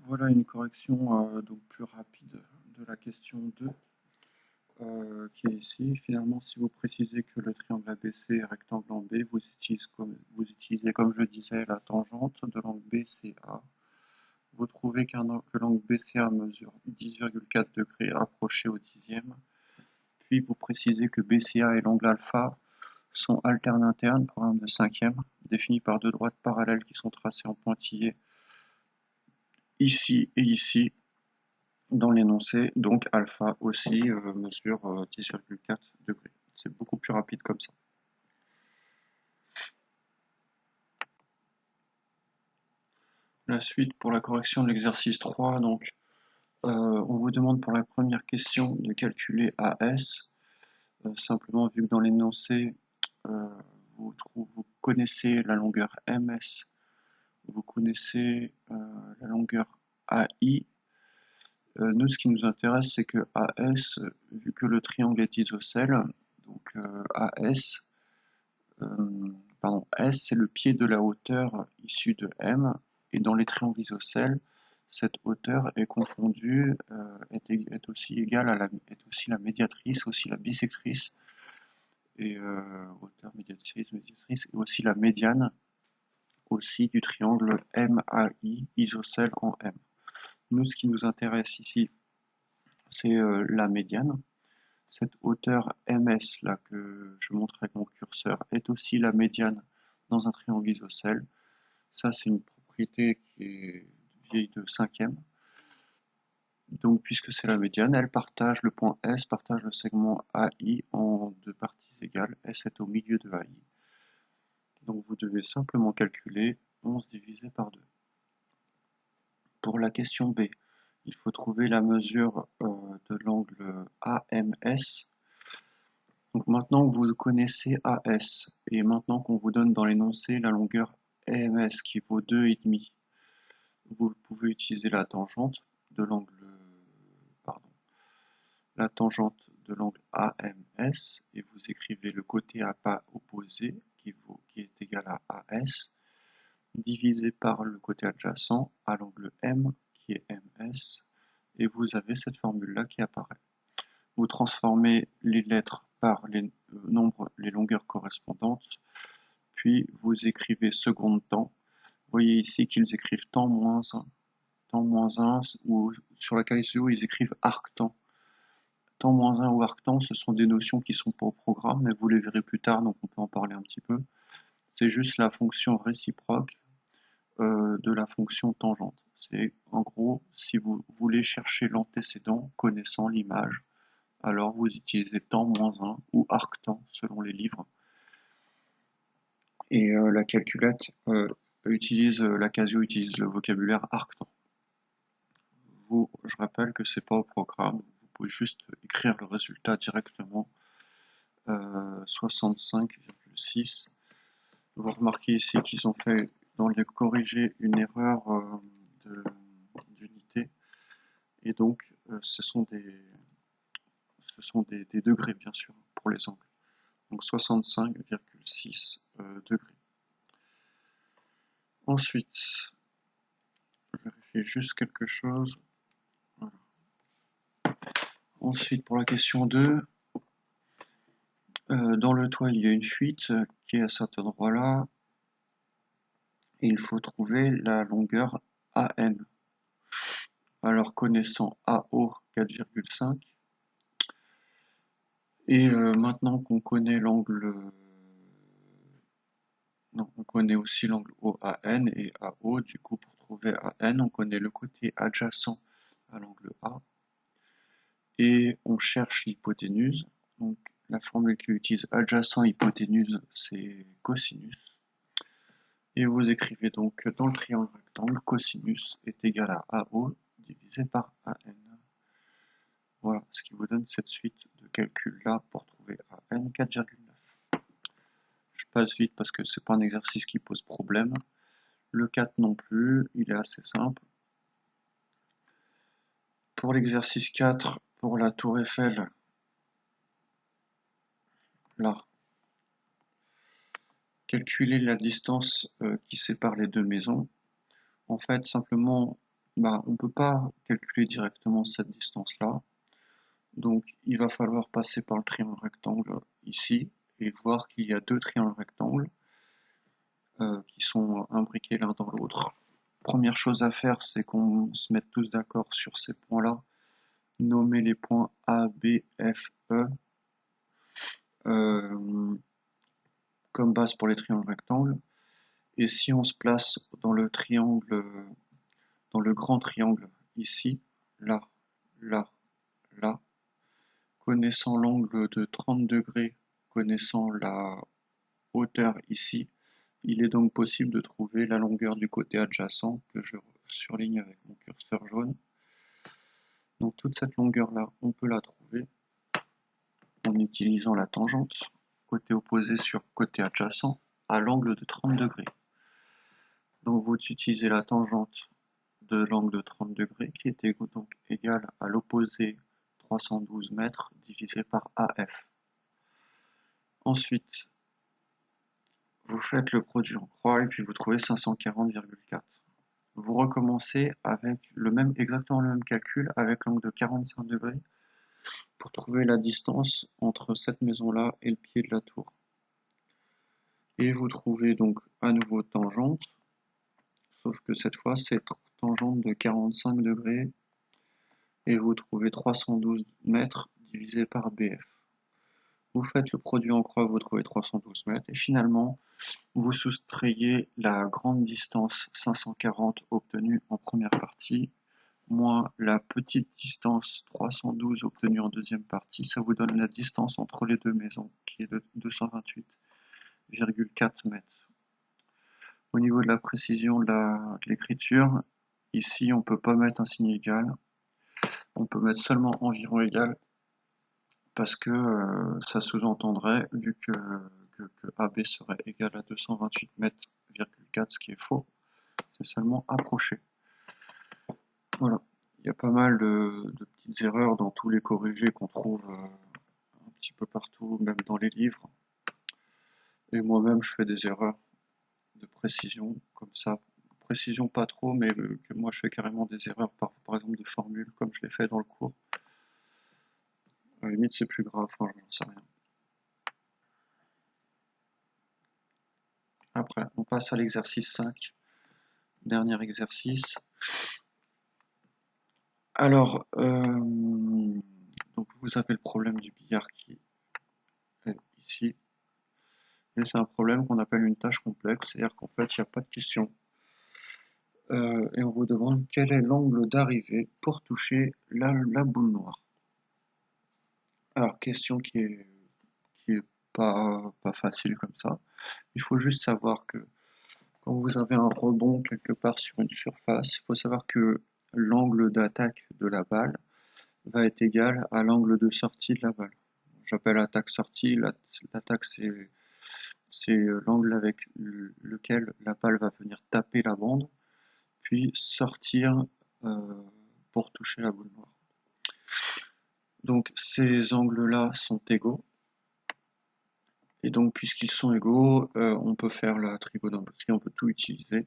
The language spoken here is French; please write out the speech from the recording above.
Voilà une correction donc plus rapide de la question 2 qui est ici. Finalement, si vous précisez que le triangle ABC est rectangle en B, vous utilisez, comme je disais, la tangente de l'angle BCA. Vous trouvez que l'angle BCA mesure 10,4 degrés approché au dixième. Puis vous précisez que BCA et l'angle alpha sont alternes internes, programme de cinquième, définis par deux droites parallèles qui sont tracées en pointillés ici et ici dans l'énoncé, donc alpha aussi mesure 10,4 degrés. C'est beaucoup plus rapide comme ça. La suite pour la correction de l'exercice 3, donc on vous demande pour la première question de calculer AS. Simplement, vu que dans l'énoncé, vous connaissez la longueur MS, vous connaissez la longueur AI. Nous, ce qui nous intéresse, c'est que AS, vu que le triangle est isocèle, donc AS, S, c'est le pied de la hauteur issue de M, et dans les triangles isocèles, cette hauteur est confondue, est aussi égale à est aussi la médiatrice, aussi la bisectrice, et hauteur médiatrice, et aussi la médiane, aussi du triangle MAI isocèle en M. Nous, ce qui nous intéresse ici, c'est la médiane. Cette hauteur MS là que je montre avec mon curseur est aussi la médiane dans un triangle isocèle. Ça, c'est une propriété qui est vieille de cinquième. Donc, puisque c'est la médiane, elle partage le point S, partage le segment AI en deux parties égales. S est au milieu de AI. Donc, vous devez simplement calculer 11 divisé par 2. Pour la question B, il faut trouver la mesure de l'angle AMS. Donc maintenant que vous connaissez AS, et maintenant qu'on vous donne dans l'énoncé la longueur AMS qui vaut 2,5, vous pouvez utiliser la tangente de l'angle AMS, et vous écrivez le côté à pas opposé qui est égal à AS, divisé par le côté adjacent à l'angle M qui est MS, et vous avez cette formule-là qui apparaît. Vous transformez les lettres par les nombres, les longueurs correspondantes, puis vous écrivez seconde temps. Vous voyez ici qu'ils écrivent temps moins 1, ou sur la calisio, ils écrivent arc-temps. Temps moins 1 ou arc-temps, ce sont des notions qui ne sont pas au programme, mais vous les verrez plus tard, donc on peut en parler un petit peu. C'est juste la fonction réciproque de la fonction tangente. C'est en gros, si vous voulez chercher l'antécédent connaissant l'image, alors vous utilisez temps moins 1 ou arc-temps selon les livres. Et la calculette la Casio utilise le vocabulaire arc-temps. Je rappelle que c'est pas au programme, vous pouvez juste écrire le résultat directement. 65,6. Vous remarquez ici qu'ils ont fait dans le corriger une erreur d'unité, et donc ce sont des degrés bien sûr pour les angles. Donc 65,6 degrés. Ensuite, je vérifie juste quelque chose. Voilà. Ensuite, pour la question 2, dans le toit, il y a une fuite qui est à cet endroit-là, et il faut trouver la longueur AN. Alors, connaissant AO 4,5, et maintenant qu'on connaît l'angle, non, on connaît aussi l'angle OAN et AO, du coup, pour trouver AN, on connaît le côté adjacent à l'angle A, et on cherche l'hypoténuse. Donc la formule qui utilise adjacent hypoténuse, c'est cosinus. Et vous écrivez donc dans le triangle rectangle, cosinus est égal à AO divisé par AN. Voilà, ce qui vous donne cette suite de calculs là pour trouver AN 4,9. Je passe vite parce que c'est pas un exercice qui pose problème. Le 4 non plus, il est assez simple. Pour l'exercice 4, pour la tour Eiffel, là, calculer la distance qui sépare les deux maisons. En fait, simplement, bah, on ne peut pas calculer directement cette distance-là. Donc il va falloir passer par le triangle rectangle ici et voir qu'il y a deux triangles rectangles qui sont imbriqués l'un dans l'autre. Première chose à faire, c'est qu'on se mette tous d'accord sur ces points-là, nommer les points A, B, F, E comme base pour les triangles rectangles. Et si on se place dans le triangle, dans le grand triangle ici, là, là, là, connaissant l'angle de 30 degrés, connaissant la hauteur ici, il est donc possible de trouver la longueur du côté adjacent que je surligne avec mon curseur jaune. Donc toute cette longueur-là, on peut la trouver en utilisant la tangente, côté opposé sur côté adjacent, à l'angle de 30 degrés. Donc vous utilisez la tangente de l'angle de 30 degrés qui est donc égale à l'opposé 312 mètres divisé par AF. Ensuite, vous faites le produit en croix et puis vous trouvez 540,4. Vous recommencez avec exactement le même calcul avec l'angle de 45 degrés pour trouver la distance entre cette maison-là et le pied de la tour. Et vous trouvez donc à nouveau tangente, sauf que cette fois c'est tangente de 45 degrés et vous trouvez 312 mètres divisé par BF. Vous faites le produit en croix, vous trouvez 312 mètres et finalement vous soustrayez la grande distance 540 obtenue en première partie moins la petite distance 312 obtenue en deuxième partie, ça vous donne la distance entre les deux maisons qui est de 228,4 mètres. Au niveau de la précision de l'écriture, ici on ne peut pas mettre un signe égal, on peut mettre seulement environ égal parce que ça sous-entendrait, vu que AB serait égal à 228 mètres,4, ce qui est faux, c'est seulement approché. Voilà. Il y a pas mal de petites erreurs dans tous les corrigés qu'on trouve un petit peu partout, même dans les livres. Et moi-même, je fais des erreurs de précision, comme ça. Précision pas trop, mais que moi je fais carrément des erreurs, par exemple de formules, comme je l'ai fait dans le cours. À la limite, c'est plus grave, enfin, j'en sais rien. Après, on passe à l'exercice 5. Dernier exercice. Alors, donc vous avez le problème du billard qui est ici. Et c'est un problème qu'on appelle une tâche complexe, c'est-à-dire qu'en fait, il n'y a pas de question. Et on vous demande quel est l'angle d'arrivée pour toucher la boule noire. Alors, question qui est pas facile comme ça. Il faut juste savoir que quand vous avez un rebond quelque part sur une surface, il faut savoir que l'angle d'attaque de la balle va être égal à l'angle de sortie de la balle. J'appelle attaque sortie, l'attaque c'est l'angle avec lequel la balle va venir taper la bande, puis sortir pour toucher la boule noire. Donc ces angles-là sont égaux. Et donc puisqu'ils sont égaux, on peut faire la trigonométrie, on peut tout utiliser.